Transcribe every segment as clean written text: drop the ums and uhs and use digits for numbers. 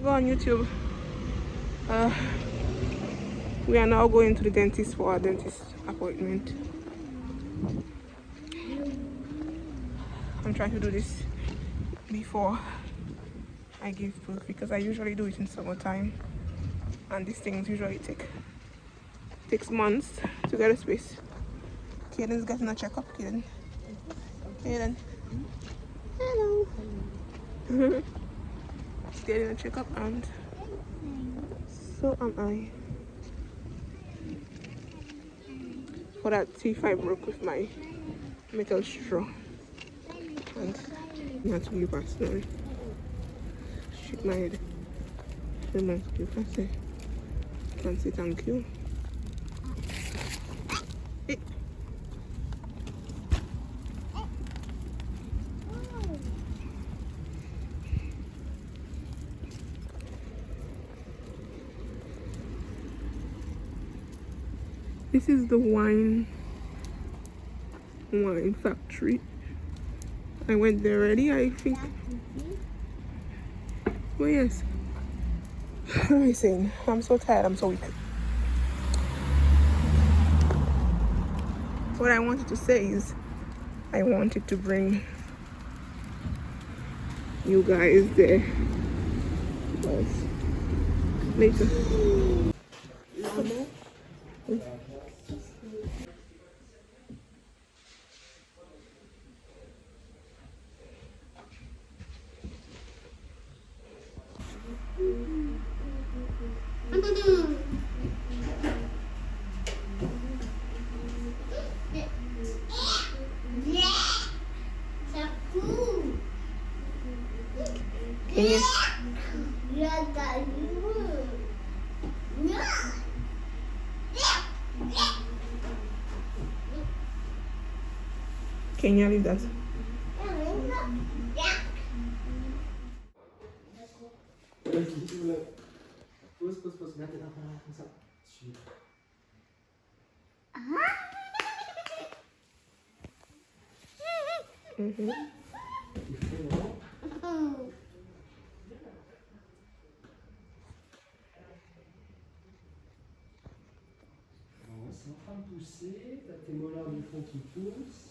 Go on YouTube. We are now going to the dentist for our dentist appointment. I'm trying to do this before I give birth because I usually do it in summertime, and these things usually takes months to get a space. Kaden's getting a checkup. Kaden. Hello. She's getting a checkup, and so am I. For that teeth I broke with my metal straw, and I had to leave personally. Shake my head. You can say thank you. Hey. This is the wine factory. I went there already, I think. Well, yes. What am I saying? I'm so tired, I'm so weak. What I wanted to say is I wanted to bring you guys there. But later. Can you leave that? Pose. Là, t'es là, comme ça. Super. C'est en train de pousser. T'as tes molaires du fond qui poussent.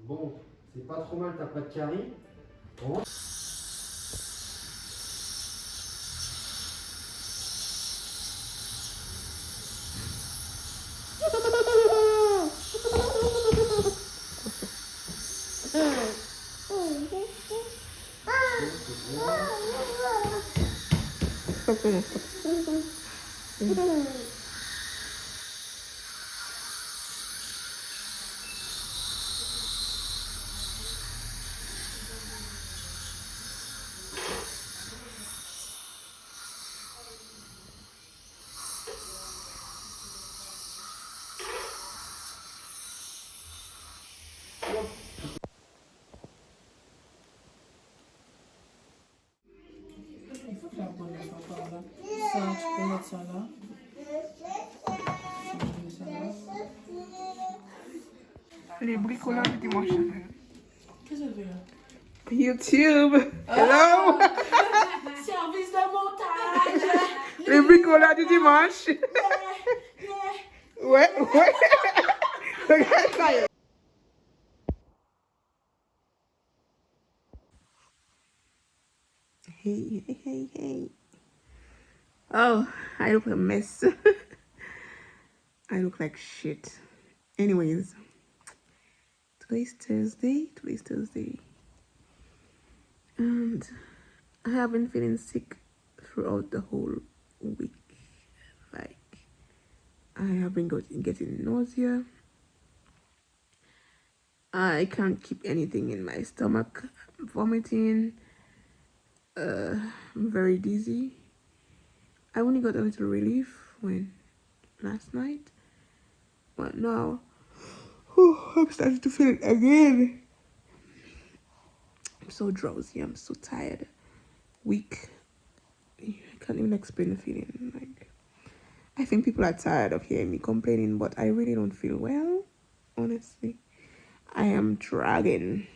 Bon, c'est pas trop mal, t'as pas de carie. Bon. Ça, tu peux mettre ça là. Les bricolages du dimanche. Qu'est-ce que ça fait là? YouTube. Hello. Service de montage. Les bricolages du dimanche. Ouais. Regarde ça. Hey, hey, hey, hey. Oh, I look a mess. I look like shit. Anyways, today's Thursday. And I have been feeling sick throughout the whole week. Like, I have been getting nausea. I can't keep anything in my stomach. I'm vomiting. I'm very dizzy. I only got a little relief when last night, but now I'm starting to feel it again. I'm so drowsy. I'm so tired, weak. I can't even explain the feeling. Like, I think people are tired of hearing me complaining, but I really don't feel well. Honestly, I am dragging,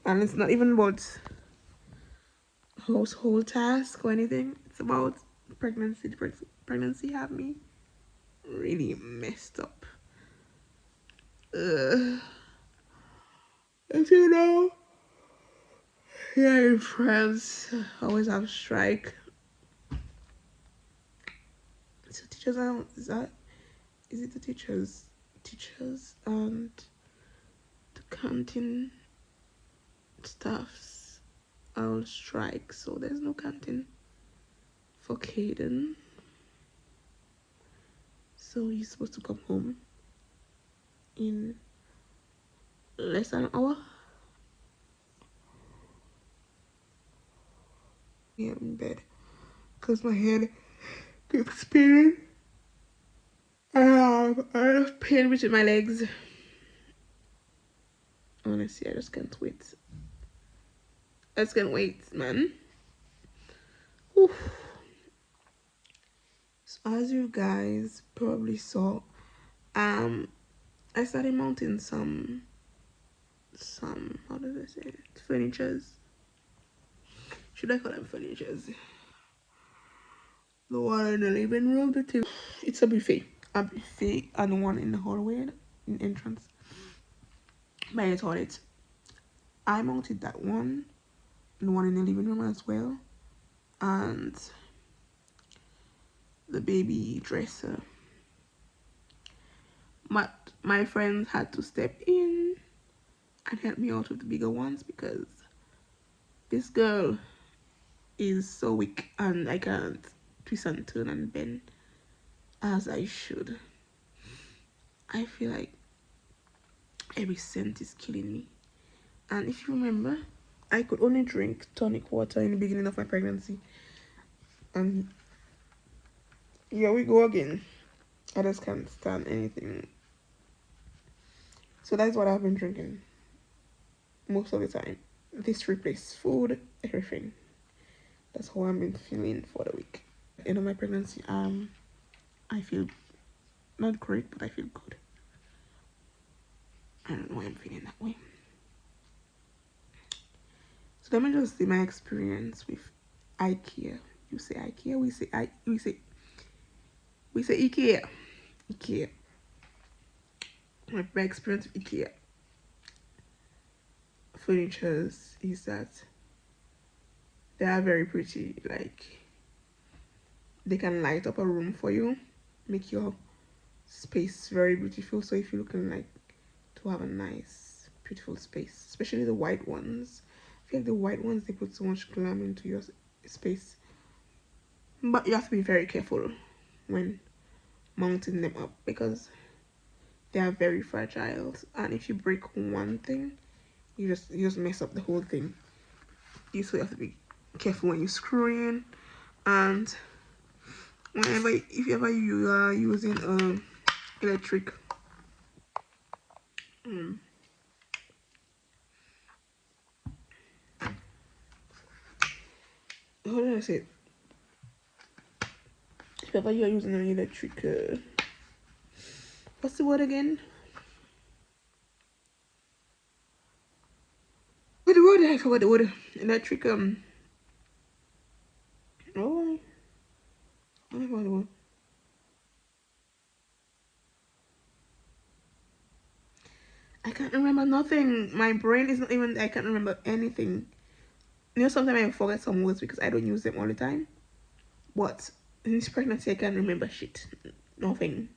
and it's not even about household task or anything. It's about pregnancy. Pregnancy have me really messed up. If you know, here in France, always have strike. So teachers are, is it the teachers and the canteen staffs are on strike, so there's no canteen for Caden. So he's supposed to come home in less than an hour. Yeah, I'm in bed because my head keeps spinning. I have a lot of pain between my legs. Honestly, I just can't wait. I just can't wait, man. Oof. So as you guys probably saw, I started mounting some how do I say it? Furnitures. Should I call them furnitures? The one in the living room, the two. It's a buffet. A buffet and one in the hallway in entrance by the toilet. I mounted that one and one in the living room as well. And the baby dresser. My friends had to step in and help me out with the bigger ones because this girl is so weak and I can't twist and turn and bend as I should. I feel like every cent is killing me. And if you remember, I could only drink tonic water in the beginning of my pregnancy. And here we go again. I just can't stand anything. So that's what I've been drinking most of the time. This replaced food, everything. That's how I've been feeling for the week. At the end of my pregnancy, I feel not great, but I feel good. I don't know why I'm feeling that way. So let me just say my experience with IKEA. You say IKEA, we say ikea. Ikea. My experience with IKEA furnitures is that they are very pretty. Like, they can light up a room for you, make your space very beautiful. So if you're looking like to have a nice beautiful space, especially the white ones, I feel like the white ones, they put so much glam into your space, but you have to be very careful when mounting them up because they are very fragile, and if you break one thing, you just mess up the whole thing. You so have to be careful when you screw in, and if ever you are using electric how did I say it? If ever you are using an electric what's the word again? What the word? I forgot the word. Electric oh, I forgot the word. I can't remember nothing. My brain is not even. I can't remember anything. You know, sometimes I forget some words because I don't use them all the time. But in this pregnancy, I can't remember shit. Nothing.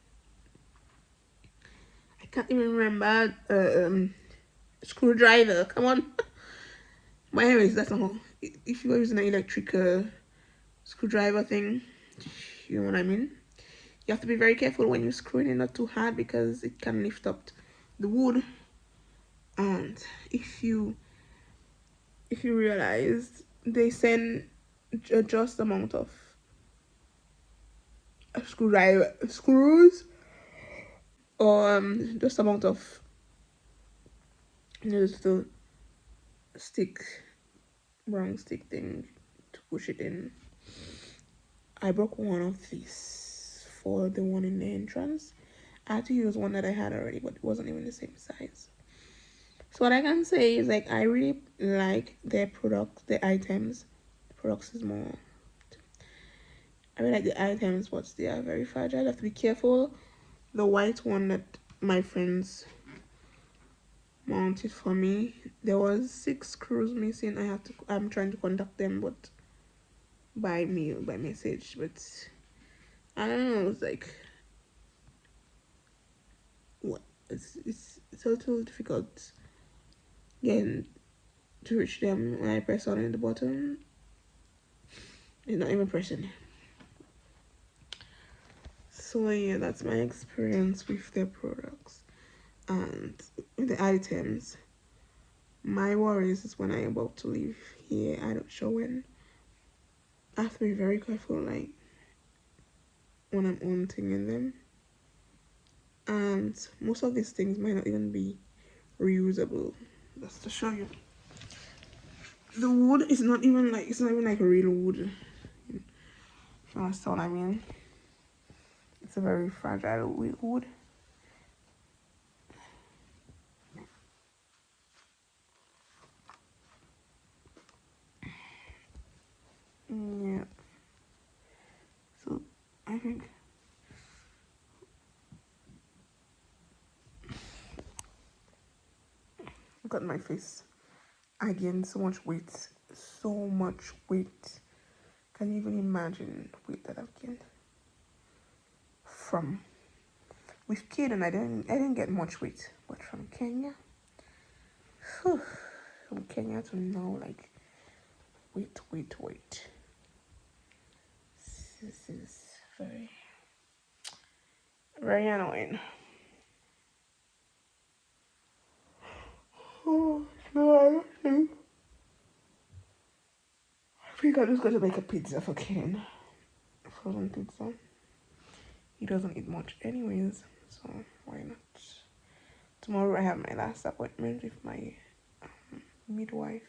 I can't even remember screwdriver. Come on. But anyways, that's not. If you are using an electric screwdriver thing, you know what I mean. You have to be very careful when you're screwing it, not too hard, because it can lift up the wood. And if you realize, they send a just amount of screws, or just amount of, just the brown stick thing to push it in. I broke one of these for the one in the entrance. I had to use one that I had already, but it wasn't even the same size. So what I can say is, like, I really like their products, the items. The products is more. I really like the items, but they are very fragile. I have to be careful. The white one that my friends mounted for me, there was 6 screws missing. I'm trying to contact them, but by mail, by message, but I don't know. It's like, what? It's a little difficult getting to reach them. When I press on in the bottom, it's not even pressing. So yeah, that's my experience with their products and the items. My worries is when I'm about to leave here. I don't show when. I have to be very careful, like, when I'm hunting in them. And most of these things might not even be reusable. Just to show you, the wood is not even like, it's not even like real wood. If you understand what I mean? It's a very fragile wood. Yeah. So I think look at my face. I gained so much weight. So much weight. Can you even imagine the weight that I've gained? From with Caden, I didn't get much weight, but from Kenya, whew, from Kenya to now, like, weight. This is very, very annoying. Oh no, I think I'm just gonna make a pizza for Caden. Frozen pizza. He doesn't eat much anyways, so why not? Tomorrow I have my last appointment with my midwife,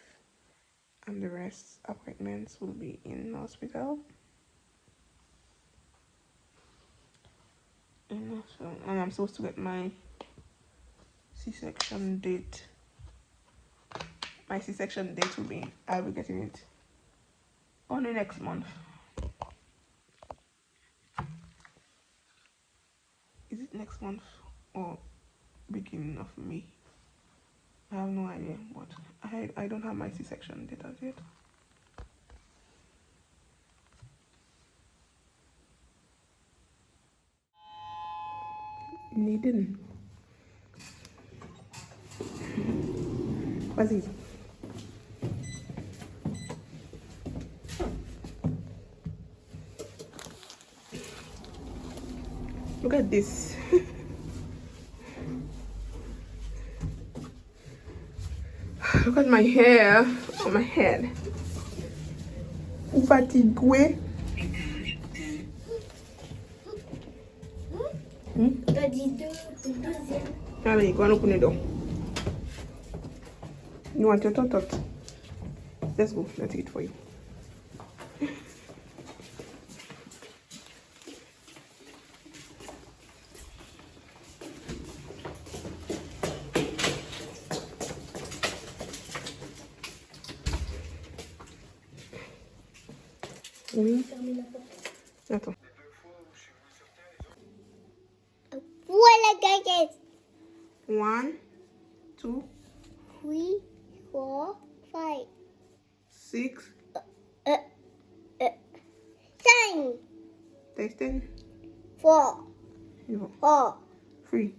and the rest appointments will be in hospital. And I'm supposed to get my C-section date. My C-section date will be, I'll be getting it only next month. Is it next month or beginning of May? I have no idea, but I don't have my C-section date as yet. Needing. Vas-y. Look at this. Look at my hair on my head. Fatigué. T'as dit deux, deuxième. Allez, go and open the door. You want your tot? Let's go. Let's eat for you. Oui. Fermez la porte. Attends. Voilà, guys. 1, 2, 3, 4, 5. 6. uh, 10, Testing. 4, 4, 3,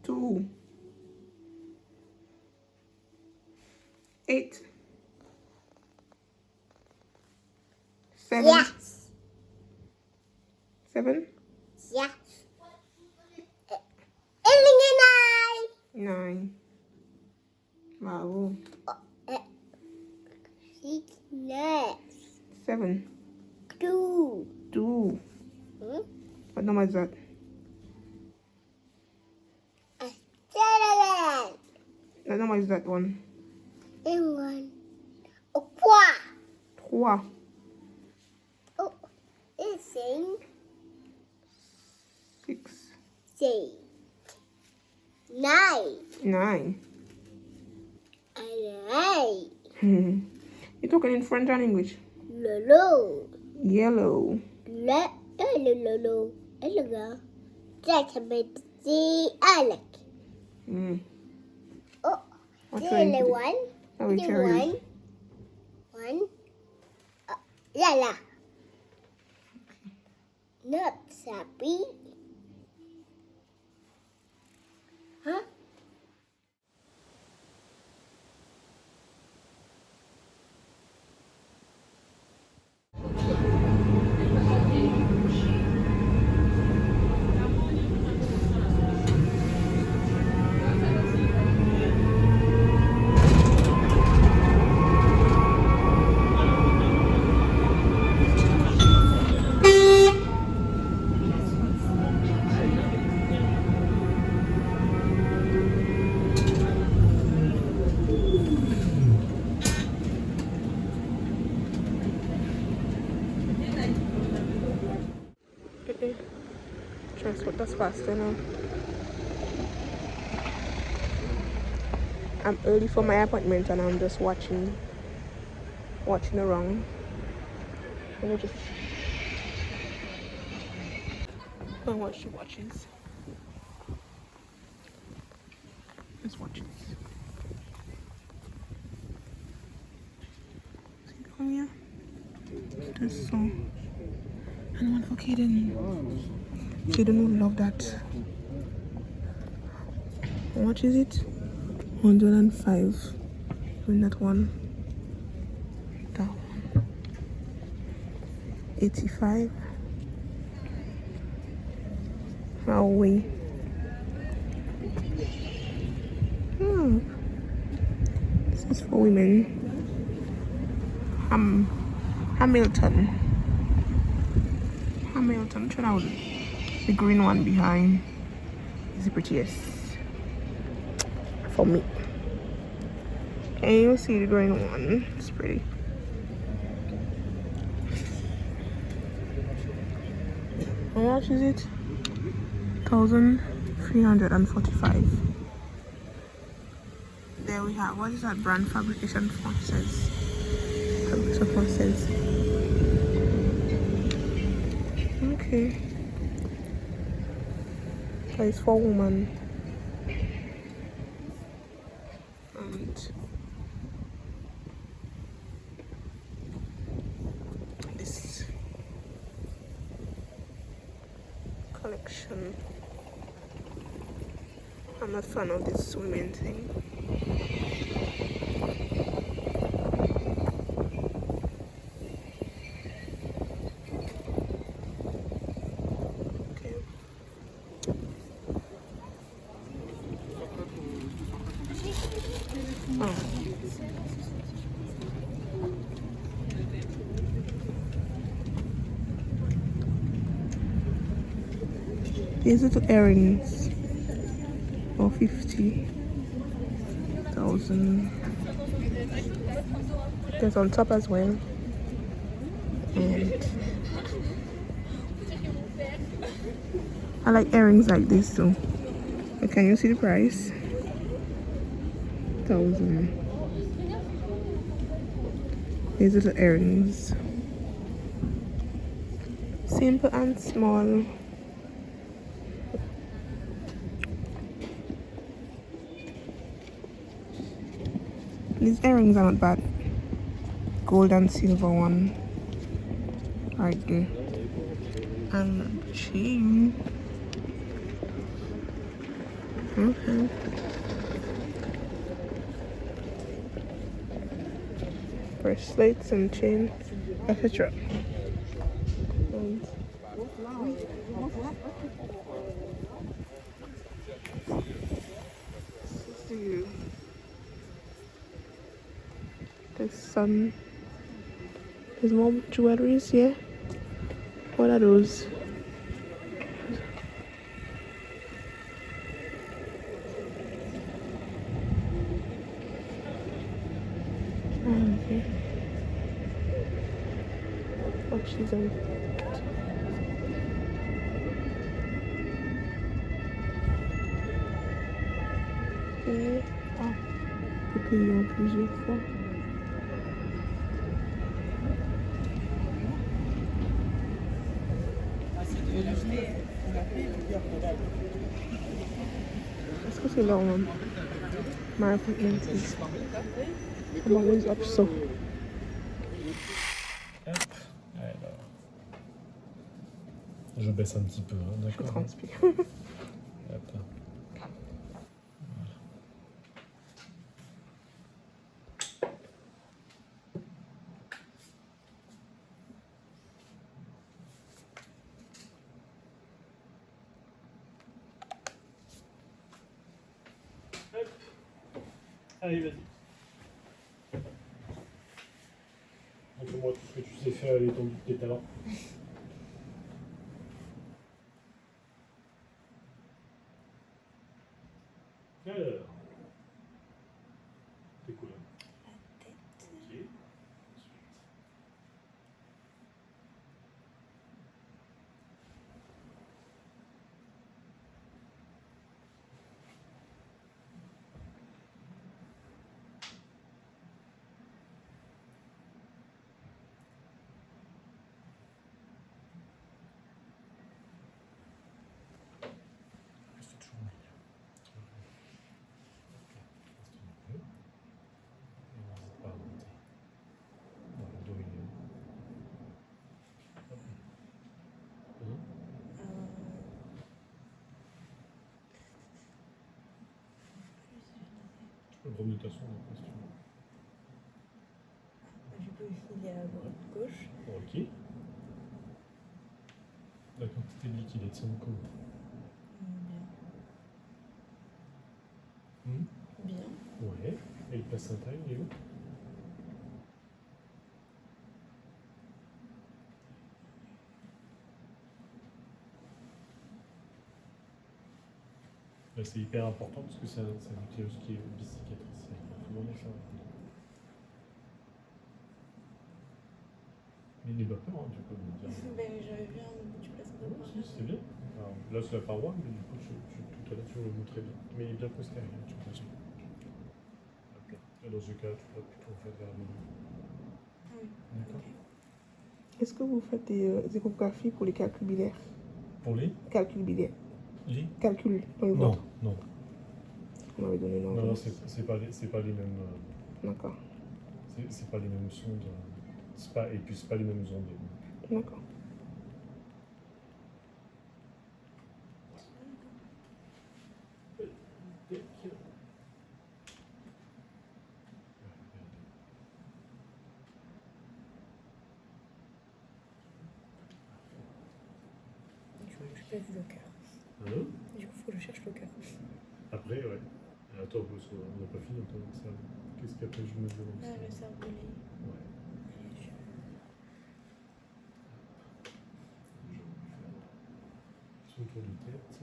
2, 8, 7. yes, 7, yes. 9, 9. Wow. 6, 9, 7, 2, 2. What number is that? 7, What number is that one? 1, 4. 3, Oh, it's 6, 6, 9, 9. 8. You're talking in French and English? Lolo. Yellow. Lolo. That's a bit the Alec. Oh, What's the your one. How we The cherries? one. Lala. Not happy. Huh? Transport that's faster now. I'm early for my appointment and I'm just watching around. Let me just go and watch the watches. Let's watch this. See down here? There's so. And one for Kaden. Kaden would love that. How much is it? 105. In that one. That one. 85. Huawei. This is for women. Hamilton. Check out the green one behind. Is the prettiest for me. Can you see the green one? It's pretty. How much is it? 1,345. There we have. What is that brand? Fabrication Forces. Fabrication Forces. Okay. So it's for women. And this collection. I'm not a fan of this women thing. Okay. Oh. These little earrings for 50,000. There's on top as well. And I like earrings like this too. But can you see the price? 1,000. These little earrings. Simple and small. These earrings are not bad. gold and silver one right there. And chain. Okay. Bracelets and chain, etc. And see there's some. There's more jewelries here. What are those? Okay. Watches and et ah, on peut payer en plusieurs fois. Est-ce que c'est là où my appointment is? I'm always up so. Hop, alors. Je baisse un petit peu, hein, Je d'accord. transpire. Hop. Hop. Allez, vas-y. Montre-moi tout ce que tu sais faire à l'étendue de tes talents. Alors, c'est cool. La tête. Ok. Ensuite. Reste toujours en ligne. Remutation de question. Du coup, ici, il y a à droite, gauche. Ok. La quantité de liquide est de 5 coups. Bien. Bien. Ouais. Et le placenta, il est où? Là, c'est hyper important parce que c'est un utérus qui est bicicatriciel. Il faut vraiment faire. Mais n'aie pas peur, hein, tu peux me dire. Ben, j'avais vu un bout du placenta. Oui, si, c'est bien. Alors, là, c'est la paroi, mais du coup, tout à l'heure, tu me le montrais bien. Mais il est bien postérieur, tu vois. Ok. Et dans ce cas, tu vas plutôt en fait vers le milieu. Oui. D'accord. Ok. Est-ce que vous faites des échographies pour les calculs biliaires? Pour les Biliaires. Les Calculs dans le Non, ventre. non. On m'avait donné non. Non, c'est pas les mêmes. D'accord. C'est pas les mêmes sondes. Et puis, c'est pas les mêmes ondes. D'accord. Du coup, j'ai pas vu le cœur. Hein? Du coup, il faut que je cherche le cœur. Après, ouais. Attends, parce qu'on n'a pas fini encore avec ça. Qu'est-ce qu'après je me demande? Ah, le cervelet. Ouais. Les yeux. Son tour de tête.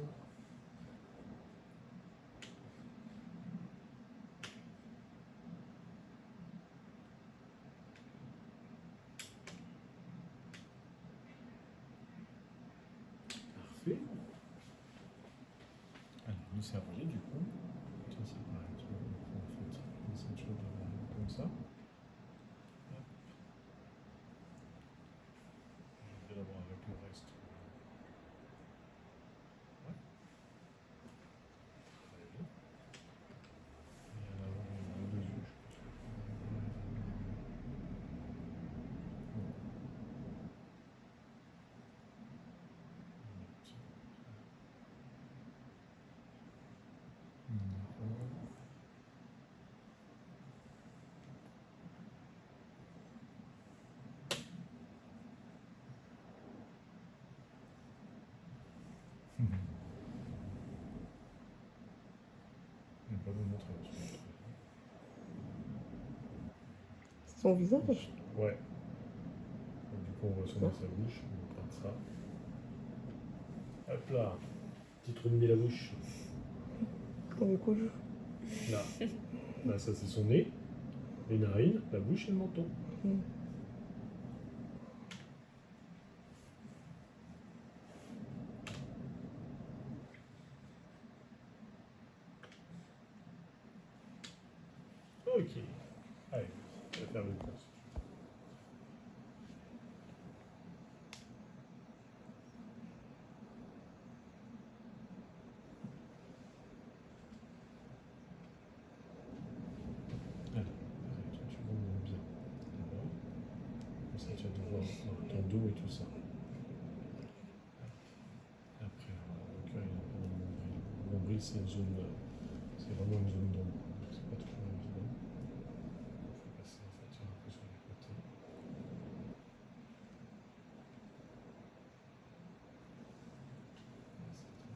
Parfait. Alors, le cervelet, du coup. Ça, c'est pareil. Tu vois, on prend en fait une ceinture de comme ça. Hop. Je vais l'avoir avec le reste. Ouais. Très bien. Et en avant, il y a deux yeux. Je pense que Je vais pas vous le montrer. Son visage. Ouais. Donc, du coup, on voit son nez, sa bouche. On regarde ça. Hop là. Petit trou de nez la bouche. On est cousu. Là. Là, ça c'est son nez, les narines, la bouche et le menton. Mm. Ok. Allez, on va faire le course. Alors, tu remontes bien. Voilà. Comme ça, tu vas devoir voir ton dos et tout ça. Après, le cœur, il a pas dans le nombril. Le nombril, c'est une zone, c'est vraiment une zone d'ombre. C'est pas trop évident. Il faut passer en fait un peu sur les côtés. Là, c'est tranche.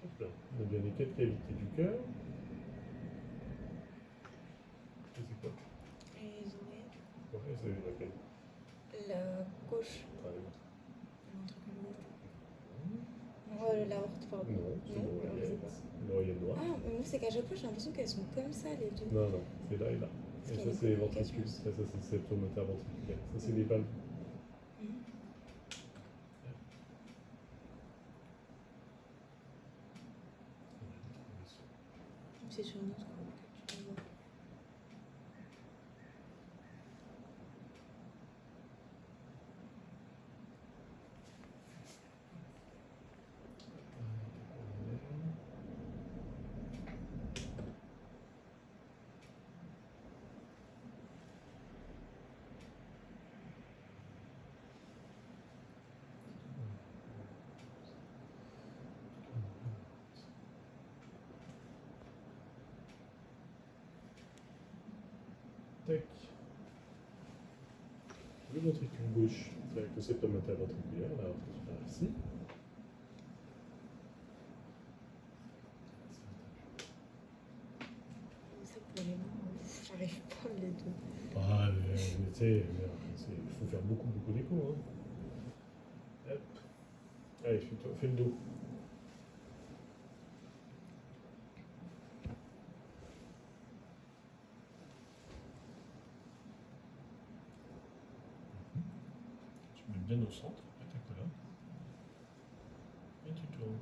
Hop là. On a bien les 4 cavités du cœur. Et c'est quoi? Les oreilles. Ouais, c'est laquelle? La gauche. Ah, oui. Ventricule gauche. Ouais, la horte, pardon. Non, c'est Non, l'oreillette. je sais L'oreillette droite. Ah, mais moi, c'est qu'à chaque fois, j'ai l'impression qu'elles sont comme ça, les deux. Non, non, c'est là et là. Parce Et qu'il y a ça, des c'est les communications ventricules. aussi. Ça, c'est le septum interventriculaire. Ça, c'est les valves. Mhm. C'est sur notre groupe que tu peux voir. Tac. Le ventricule gauche, c'est avec le septum interventriculaire, là, par ici. Ça, pour les mains, j'arrive pas les deux. Ah, mais tu sais, il faut faire beaucoup, beaucoup d'écho. Hein. Hop. Allez, fais le dos. Tu mets bien au centre, après ta colonne. Et tu tournes.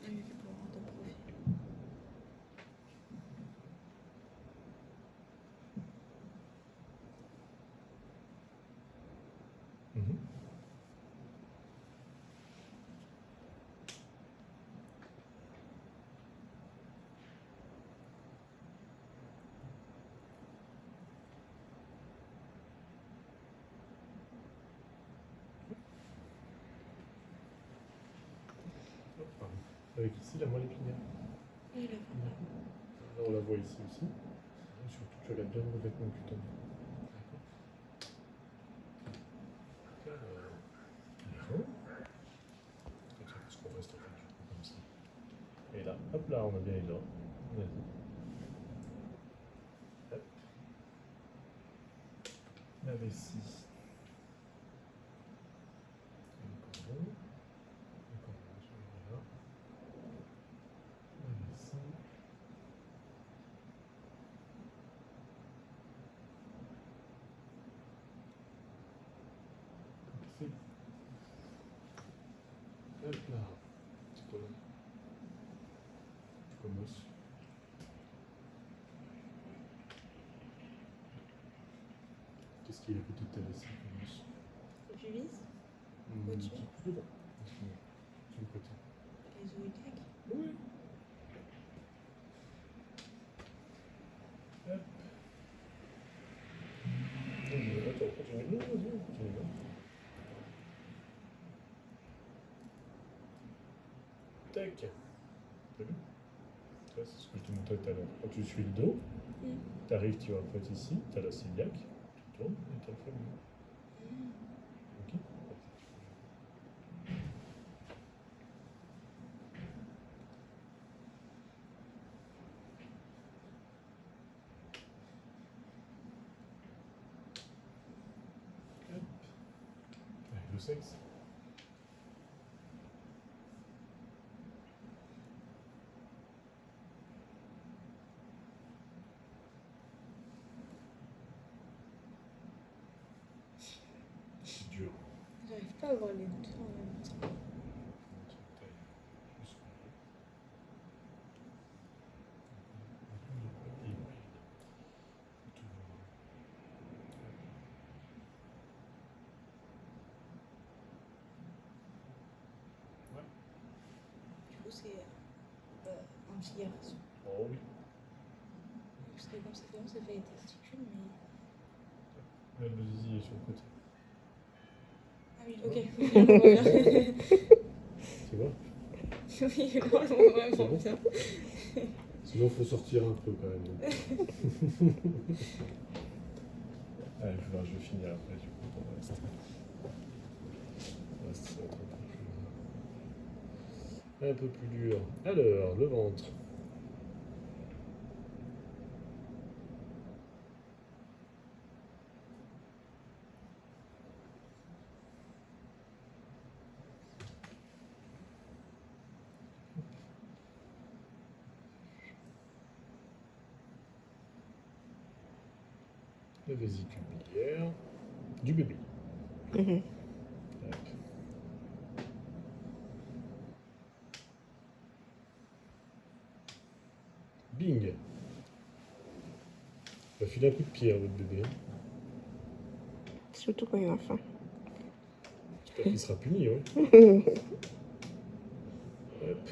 Ah oui, pour avoir de profil. Mhm. Hop, pardon. Avec ici la moelle épinière. Oui, le Là, on la voit ici aussi. Et surtout, tu regardes bien le revêtement cutané. D'accord. Bien. Parce qu'on reste en fait du coup comme ça. Et là, hop là, on a bien les dents. Vas-y. Hop. La vessie. Le cordon. Le cordon, celui-là. La vessie. Ici. Hop là. Petit colonne. Petit commence. Qu'est-ce qu'il est à côté de ta vessie, commence? Le pubis, Au-dessus. Plus devant. Sur le côté. les zooïdiaques. Oui. Hop. Attends, continue. Non, vas-y, continue. Tac. T'as vu? Ça, c'est ce que je te montrais tout à l'heure. Quand tu suis le dos, tu arrives, tu vas en fait ici, tu as la ciliaque, tu tournes et tu as le fémur. Ok. Hop. Avec le sexe. C'est dur. J'arrive pas à voir les deux en même temps. Du coup, c'est un petit garçon. Oh oui. Parce que comme c'est vraiment, ça fait les testicules, mais. Là, le zizi est sur le côté. Ah oui, ok. Je le vois bien. Tu vois? Oui, je le vois vraiment C'est bon bien. Sinon, il faut sortir un peu quand même. Allez, je vais finir après du coup pour le reste. Le reste, ça va être un peu plus dur. Alors, le ventre. La vésicule biliaire du bébé. Mhm. Hop. Bing. Il va filer un coup de pied à votre bébé. Hein. Surtout quand il a faim. J'espère qu'il sera puni. Ouais. Hop.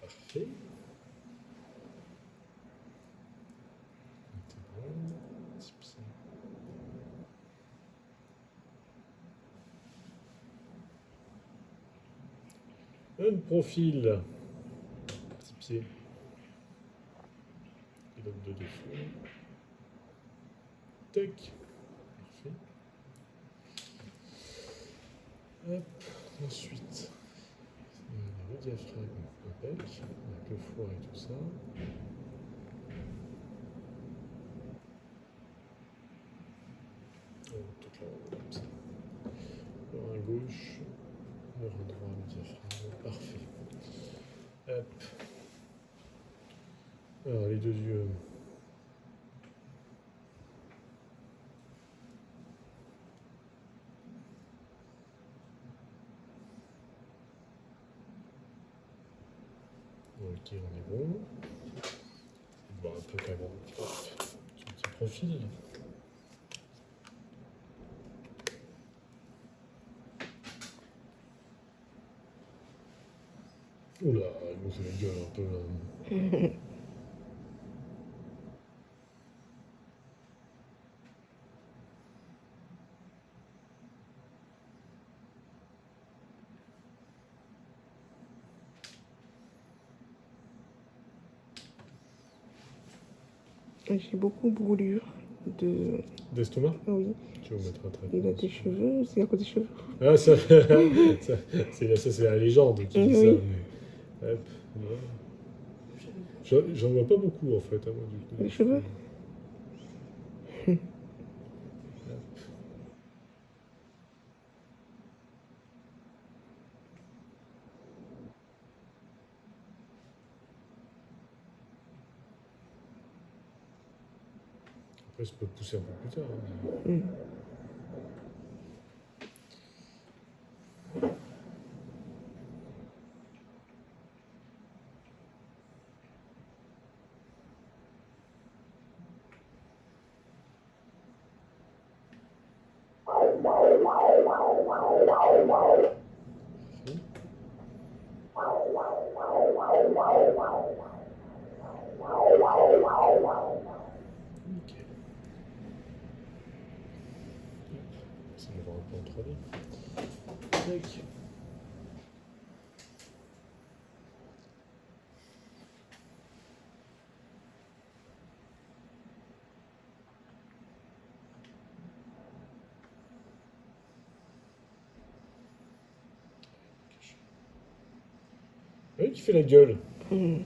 Parfait. C'est bon. Type C. Un profil. Type C. Et donc de dessous. Tac. Parfait. Hop. Ensuite, le diaphragme impec, avec le foie et tout ça. Toute la comme ça. Le rein gauche, le rein droit, le diaphragme. Parfait. Hop. Alors, les deux yeux. Ok, on est bon. Bon, un peu quand même. Hop. Son petit profil. Oula, il me fait la gueule un peu là. J'ai beaucoup brûlure de... D'estomac? Oui. Tu vas mettre un trait. Il a des cheveux, c'est à cause des cheveux. Ah, ça, c'est la légende qui dit ça. Oui. Mais... Hop, voilà. J'en vois pas beaucoup en fait. Hein, moi, du coup, Les cheveux? Hop. Après, ça peut pousser un peu plus tard. Hein. Mm. Nickel. Ça va un peu en 3D. Tac. Oui, tu fais la gueule. Je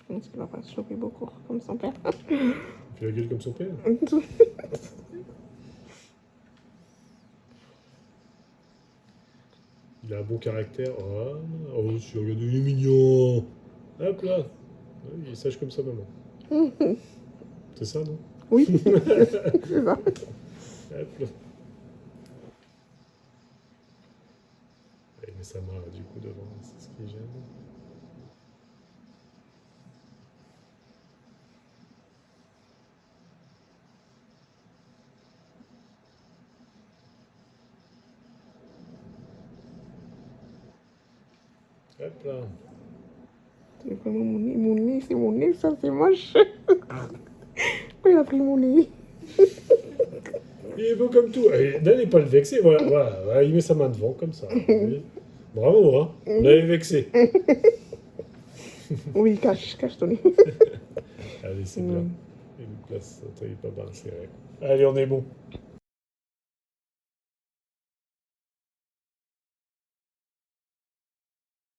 pense qu'il va pas se choquer beaucoup, comme son père. Il fait la gueule comme son père. Il a un bon caractère. Ah, oh, si, regardez, il est mignon. Hop là. Ah, il est sage comme sa maman. C'est ça, non? Oui, c'est ça. Hop là. Il met sa main du coup devant, c'est ce qui gêne. Hop là. C'est vraiment mon nez, c'est mon nez, ça c'est moche. Pourquoi il a pris mon nez? Il est beau comme tout. N'allez pas le vexer. Voilà, voilà, voilà, il met sa main devant comme ça. Oui. Bravo, hein. Vous l'avez vexé. Oui, cache ton nez. Allez, c'est bien. Il nous place. Attends, il est pas bas, c'est vrai. Allez, on est bon.